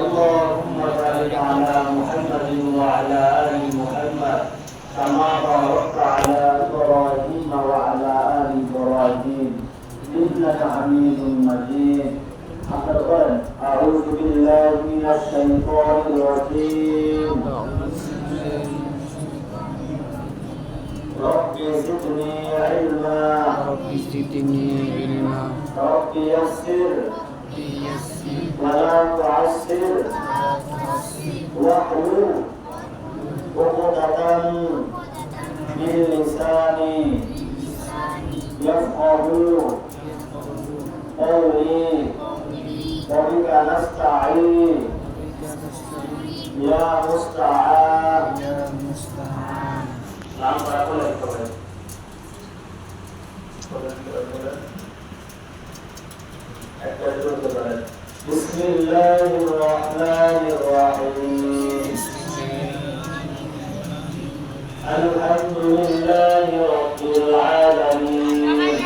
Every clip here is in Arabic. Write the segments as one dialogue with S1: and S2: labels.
S1: اللهم بارك على محمد وعلى آل محمد كما باركت على إبراهيم وعلى آل إبراهيم إنك حميد مجيد. أعوذ بالله من الشيطان الرجيم. رب زدني علما رب يسر ولا تعسر واحلل عقدة من لساني يفقهوا قولي وبك نستعين يا مستعان. নাম করা বলে একটা জোরে বলেন বিসমিল্লাহির রহমানির রহিম। আলহামদুলিল্লাহি রাব্বিল আলামিন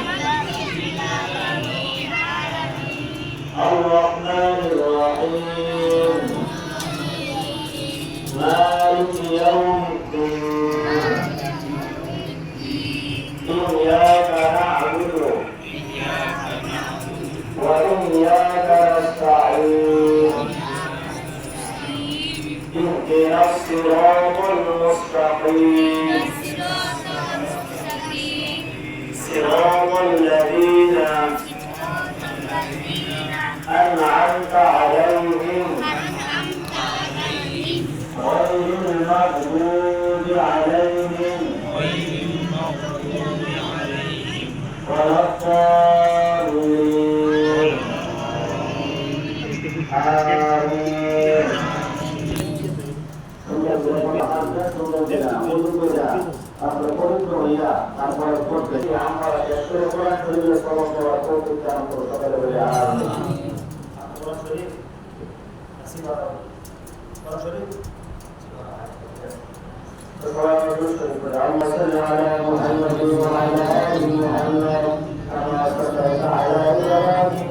S1: আর রহমানির রহিম মালিকি ইয়াউমিদ্দিন إياك نعبد وإياك نستعين اهدنا الصراط المستقيم صراط الذين أنعمت عليهم غير المغضوب عليهم ولا الضالين آمين. আপনার পবিত্র হইয়া তারপরে করতে আমরা একশো কোরআন শরীফের সমস্ত অর্থ উচ্চারণ করে সকালে বলে আমিন। কোরআন শরীফ আসিবা কোরআন শরীফ اللهم صل على محمد وعلى آل محمد كما صليت على إبراهيم